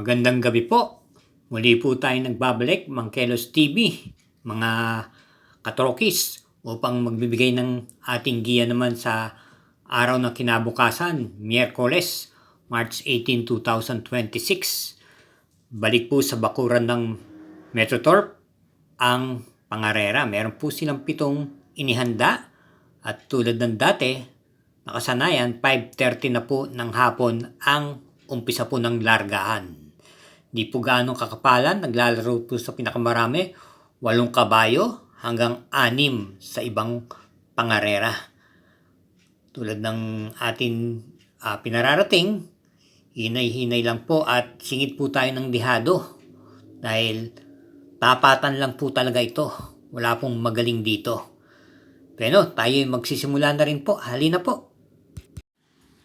Magandang gabi po. Muli po tayo nagbabalik, Mangkelos TV, mga katrokis, upang magbibigay ng ating giya naman sa araw ng kinabukasan, Miyerkules, March 18, 2026. Balik po sa bakuran ng Metrotorp ang pangarera. Meron po silang 7 inihanda at tulad ng dati, nakasanayan, 5:30 na po ng hapon ang umpisa po ng largahan. Di po gaano kakapalan, naglalaro po sa pinakamarami, 8 kabayo hanggang 6 sa ibang pangarera. Tulad ng ating pinararating, hinay-hinay lang po at singit po tayo ng dihado dahil tapatan lang po talaga ito. Wala pong magaling dito. Pero tayo magsisimula na rin po. Halina po.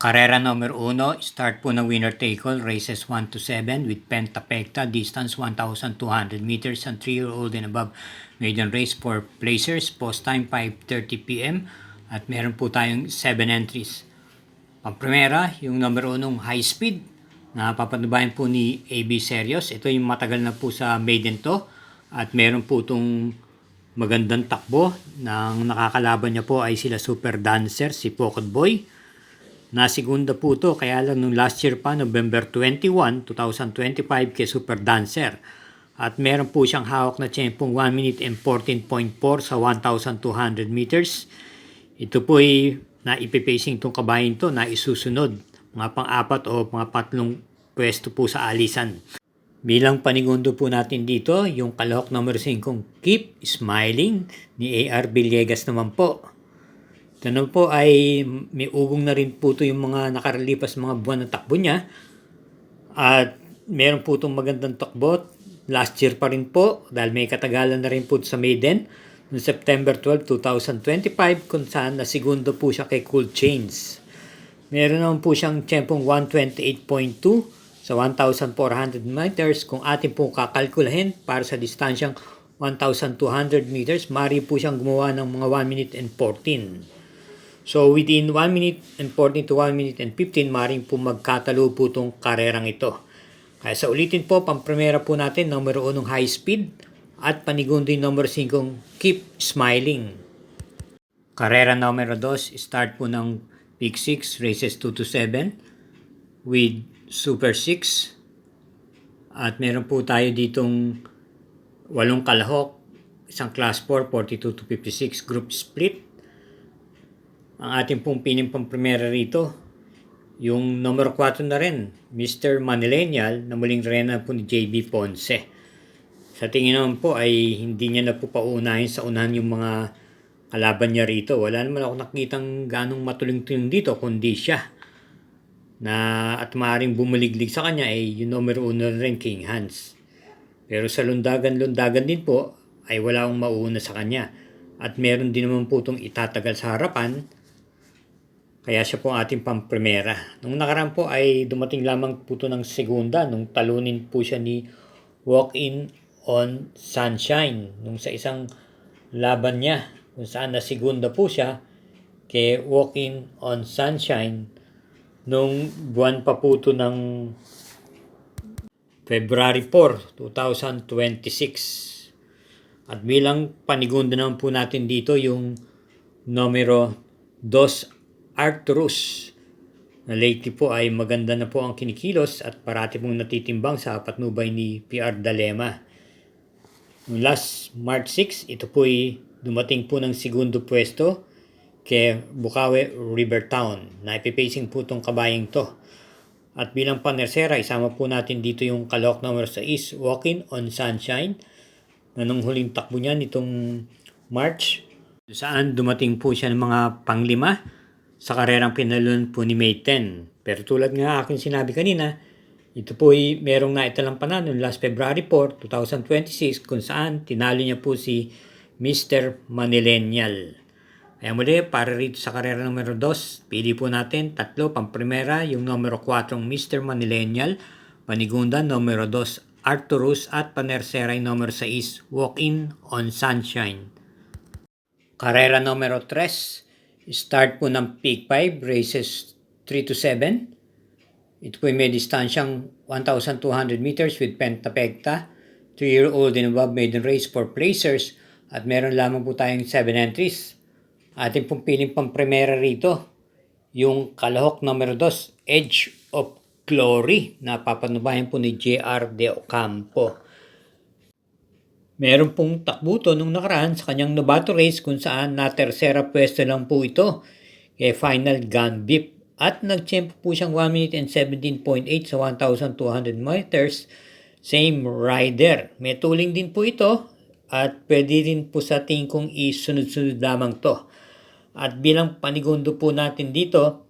Karera number 1, start po ng winner take all, races 1 to 7 with Pentapecta, distance 1,200 meters and 3-year-old and above. Maiden race for placers, post time 5:30 p.m. at meron po tayong 7 entries. Pangprimera, yung number 1 high speed na papanubayan po ni AB Serios. Ito yung matagal na po sa maiden to at meron po itong magandang takbo. Nang nakakalaban niya po ay sila Super Dancer, si Pocket Boy. Nasigunda po ito, kaya lang nung last year pa, November 21, 2025 kay Super Dancer. At meron po siyang hawak na tiyempong 1 minute and 14.4 sa 1,200 meters. Ito po ay naipipacing itong kabayin to na isusunod. Mga pang-4 o mga 3 pwesto po sa alisan. Bilang panigundo po natin dito, yung kalahok number 5, Keep Smiling ni A.R. Villegas naman po. Ito na po ay may ugong na rin po ito yung mga nakaralipas mga buwan ng takbo niya. At meron po itong magandang takbo. Last year pa rin po dahil may katagalan na rin po sa maiden. Noong September 12, 2025 kung saan nasigundo po siya kay Cool Chains. Meron naman po siyang tiyempong 128.2 sa 1,400 meters. Kung atin po kakalkulahin para sa distansyang 1,200 meters, mari po siyang gumawa ng mga 1 minute and 14. So within 1 minute and 14 to 1 minute and 15, maring po magkatalo po itong karerang ito. Kaya sa ulitin po, pangprimera po natin, number 1 high speed at panigundo yung number 5 Keep Smiling. Karera number 2, start po ng Pick 6, races 2 to 7 with Super 6. At meron po tayo ditong 8 kalahok, isang class 4, 42 to 56 group split. Ang ating pong pampremera rito, yung number 4 na rin, Mr. Manillennial, na muling rena po ni JB Ponce. Sa tingin naman po ay hindi niya na po paunahin sa unahan yung mga kalaban niya rito. Wala naman ako nakitang ganong matuling-tuling dito, kundi siya. At maaaring bumaliglig sa kanya ay yung number 1 rin, King Hans. Pero sa lundagan din po ay wala akong mauuna sa kanya. At meron din naman po itong itatagal sa harapan. Kaya siya po ang ating pampremera. Nung nakaraan po ay dumating lamang po ito ng segunda nung talunin po siya ni Walk-in on Sunshine. Nung sa isang laban niya kung saan na segunda po siya kay Walk-in on Sunshine nung buwan pa po ito ng February 4, 2026. At bilang panigunda naman po natin dito yung numero 2 Arcturus na lately po ay maganda na po ang kinikilos at parati pong natitimbang sa patnubay ni PR Dalema. Last March 6, ito po ay dumating po ng segundo pwesto kay Bukawe Rivertown na ipipacing po itong kabayang to. At bilang panersera, isama po natin dito yung kalahok number 6, Walk-in on Sunshine na nung huling takbo niya nitong March, saan dumating po siya ng mga panglima sa karerang pinalunan po ni May 10. Pero tulad nga aking sinabi kanina, ito po ay merong naitalang panalo last February 4, 2026 kung saan tinalo niya po si Mr. Manillennial. Kaya muli, para rito sa karera numero 2, pili po natin 3, pangprimera, yung numero 4 Mr. Manillennial, panigunda numero 2 Arcturus at panersera yung numero 6 Walk-in on Sunshine. Karera numero 3, start po ng Peak 5, races 3 to 7 Ito po may distansyang 1,200 meters with pentapekta, 3-year-old and above maiden race for placers, at meron lamang po tayong 7 entries. Ating pong piling pang-primera rito, yung kalahok numero 2, Edge of Glory, na papanubayan po ni J.R. De Ocampo. Meron pong takbo to nung nakaraan sa kanyang novato race kung saan na tersera pwesto lang po ito kay Final Gambit. At nag-tempo po siyang 1 minute and 17.8 sa 1,200 meters. Same rider. May tuling din po ito at pwede rin po sa tingin kong isunod-sunod lamang to. At bilang panigundo po natin dito,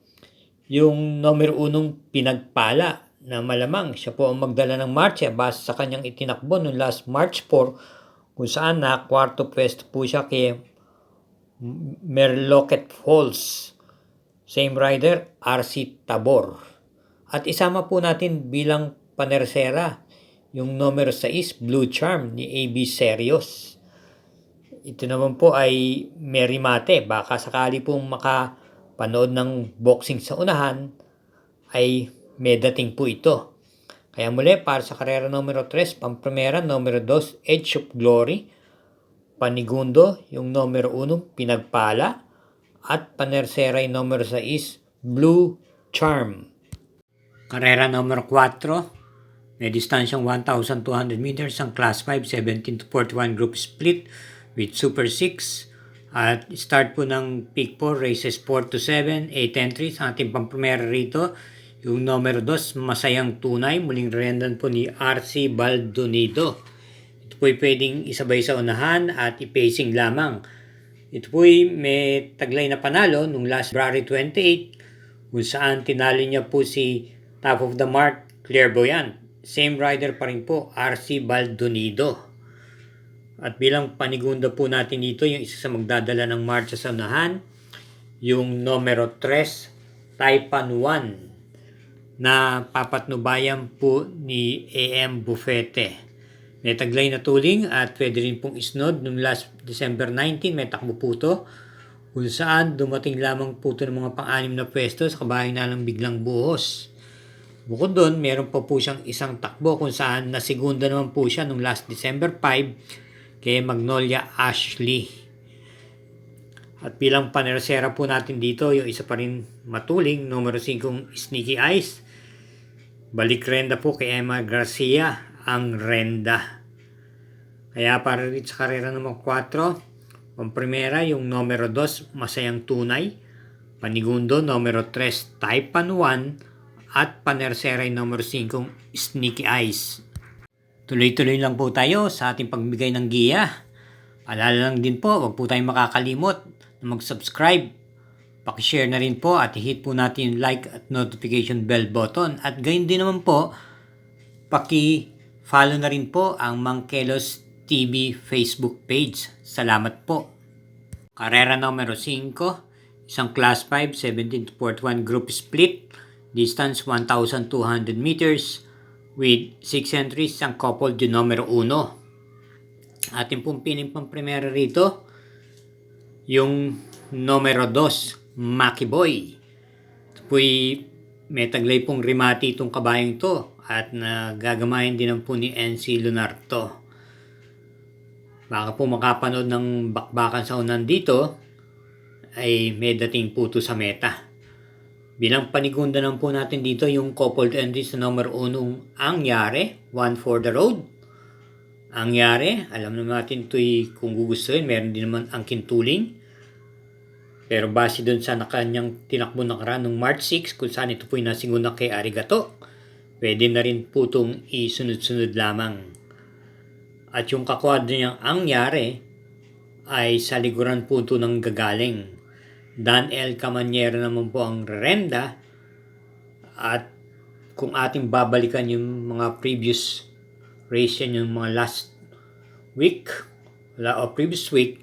yung numero 1 Pinagpala na malamang siya po ang magdala ng marcha base sa kanyang itinakbo noong last March 4 kung saan na kwarto pwesto po siya kay Merlocket Falls. Same rider, RC Tabor. At isama po natin bilang panersera yung numero 6, Blue Charm ni AB Serios. Ito naman po ay Mary Mate. Baka sakali pong makapanood ng boxing sa unahan ay may dating po ito. Kaya muli para sa karera numero 3, pamprimera numero 2, Edge of Glory. Panigundo yung numero 1, Pinagpala. At panersera yung numero 6, Blue Charm. Karera numero 4, may distansyang 1,200 meters ang Class 5, 17 to 41 group split with Super 6. At start po ng Peak 4, races 4 to 7, 8 entries. Ang ating pamprimera rito, yung numero 2, Masayang Tunay, muling rendan po ni RC Baldonido. Ito po'y pwedeng isabay sa unahan at i-pacing lamang. Ito po'y may taglay na panalo nung last February 28 kung saan tinalo niya po si Top of the Mark Clairvoyant. Same rider pa rin po, RC Baldonido. At bilang panigunda po natin dito, yung isa sa magdadala ng marcha sa unahan, yung numero 3, Taipan 1 na papatnubayan po ni AM Bufete. May taglay na tuling at pwede rin pong isnod. Noong last December 19, may takbo po ito kung saan dumating lamang po ito ng mga pang-anim na pwesto sa kabahay na lang biglang buhos. Bukod doon, meron pa po siyang isang takbo kung saan nasigunda naman po siya noong last December 5 kay Magnolia Ashley. At bilang panersera po natin dito, yung isa pa rin matuling, numero 5, Sneaky Eyes. Balik renda po kay Emma Garcia ang renda. Kaya para rin sa karera numero 4, pamprimera yung numero 2, Masayang Tunay. Panigundo, numero 3, Taipan 1. At panersera yung numero 5, Sneaky Eyes. Tuloy-tuloy lang po tayo sa ating pagbigay ng giya. Paalala lang din po, huwag po tayong makakalimot na mag-subscribe. Pakishare na rin po at i-hit po natin yung like at notification bell button. At gayon din naman po, paki-follow na rin po ang Mangkelos TV Facebook page. Salamat po. Karera numero 5, isang Class 5, 17 to 41 group split. Distance 1,200 meters with 6 entries ang couple de numero 1. Ating pong piling pang primera rito, yung numero 2, Maki Boy. Ito po'y may taglay pong rimati itong kabayang to at nagagamayan din po ni NC Lunarto. Baka po makapanood ng bakbakan sa unan dito ay may dating po sa meta. Bilang panigunda lang po natin dito yung coupled entries na number 1 ang Yare, 1 for the road. Ang Yare, alam naman natin ito'y kung gugustuhin, meron din naman ang Kintuling. Pero base doon sa kanyang tinakbo nakaraan noong March 6 kung saan ito po'y nasinguna kay Arigato, pwede na rin po itong isunod-sunod lamang. At yung kakwadro niyang ang Yare ay sa likuran po ito ng gagaling. Dan L. Camanyero naman po ang renda. At kung ating babalikan yung mga previous race yan, yung mga last week o previous week,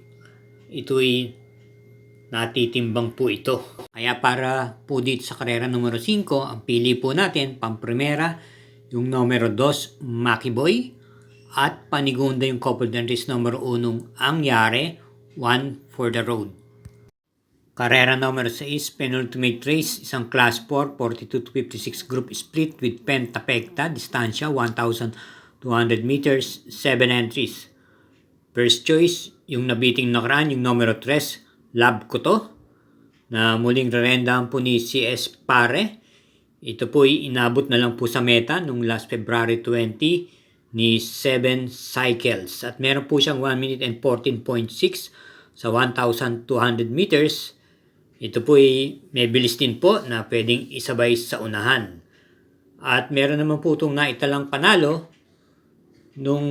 ito'y natitimbang po ito. Kaya para po dito sa karera numero 5, ang pili po natin, pamprimera, yung numero 2, Maki Boy, at panigunda yung couple entries numero 1, ang Yare, 1 for the road. Karera numero 6, penultimate race, isang class 4, 42 to 56 group split with pentapekta, distansya 1,200 meters, 7 entries. First choice, yung nabiting nakaraan, yung numero 3, Love Ko To, na muling rerendahan po ni CS Pare. Ito po ay inabot na lang po sa meta nung last February 20 ni 7 cycles. At meron po siyang 1 minute and 14.6 sa 1,200 meters. Ito po ay may bilis din po na pwedeng isabay sa unahan. At meron naman po itong naitalang panalo nung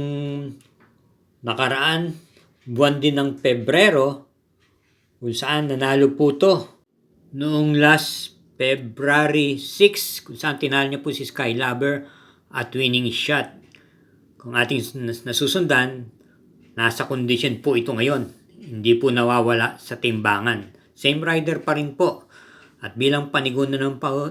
nakaraan buwan din ng Pebrero, kung saan nanalo po to noong last February 6, kung saan tinalo niya po si Skylover at winning shot. Kung ating nasusundan, nasa condition po ito ngayon. Hindi po nawawala sa timbangan. Same rider pa rin po. At bilang panigunda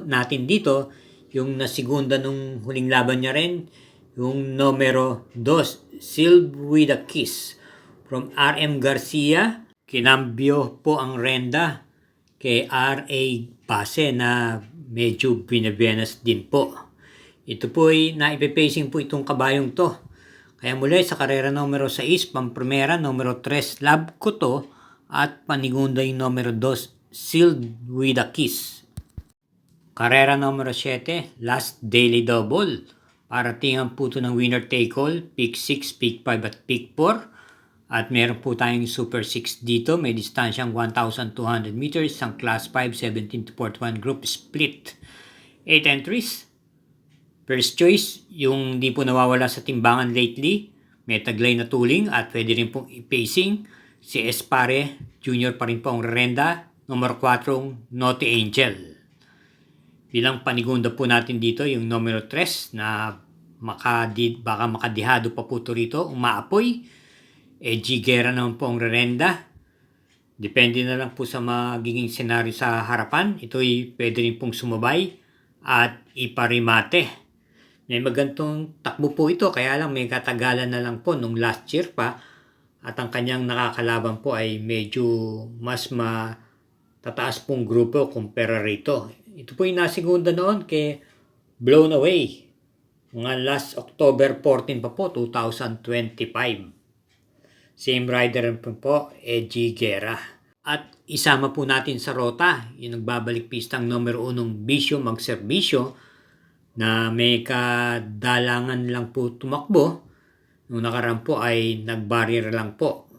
natin dito, yung nasigunda nung huling laban niya rin, yung numero 2, Sealed with a Kiss from RM Garcia. Kinambyo po ang renda kay RA Base na medyo binabenas din po. Ito po ay naipipacing po itong kabayong to. Kaya muli sa karera numero 6, pampremera, numero 3, Love Ko To, at panigunda yung numero 2, Sealed with a Kiss. Karera numero 7, last daily double. Paratingan po ito ng winner take all, pick 6, pick 5 at pick 4. At meron po tayong Super 6 dito, may distansyang 1,200 meters, ang class 5, 17 to 41 group split. 8 entries. First choice, yung di po nawawala sa timbangan lately, may taglay na tuling at pwede rin pong i-pacing. Si Espare Jr. pa rin po ang renda, numero 4, Naughty Angel. Bilang panigunda po natin dito yung numero 3 na baka makadihado pa po ito rito, umaapoy. Edgy Guerra naman po ang rerenda. Depende na lang po sa magiging senaryo sa harapan. Ito'y pwede rin pong sumabay at iparimate. May magantong takbo po ito, kaya lang may katagalan na lang po nung last year pa. At ang kanyang nakakalaban po ay medyo mas matataas pong grupo kumpara rito. Ito po yung nasigunda noon kay Blown Away. Mga last October 14 pa po, 2025. Same rider po, Edgy Guerra. At isama po natin sa rota, yung nagbabalik pistang numero 1, Bisyo Magserbisyo, na may kadalangan lang po tumakbo. Nung nakaraan po ay nag-barrier lang po.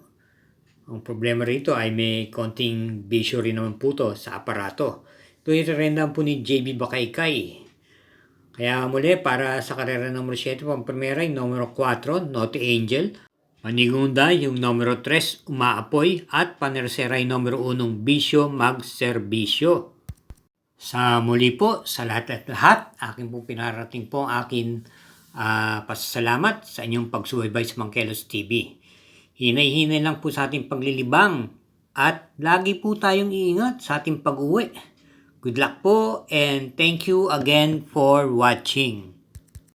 Ang problema rito ay may konting bisyo rin naman po to sa aparato. Ito i-rendahan po ni JB Bakaykay. Kaya muli, para sa karera numero 7, pampremera yung numero 4, Naughty Angel. Panigunda yung numero 3, Umaapoy. At panersera yung numero 1, Bisyo Magserbisyo. Sa muli po, sa lahat at lahat, akin po pinarating po ang akin pasasalamat sa inyong pagsubaybay sa Mangkelos TV. Hinay-hinay lang po sa ating paglilibang at lagi po tayong iingat sa ating pag-uwi. Good luck po and thank you again for watching.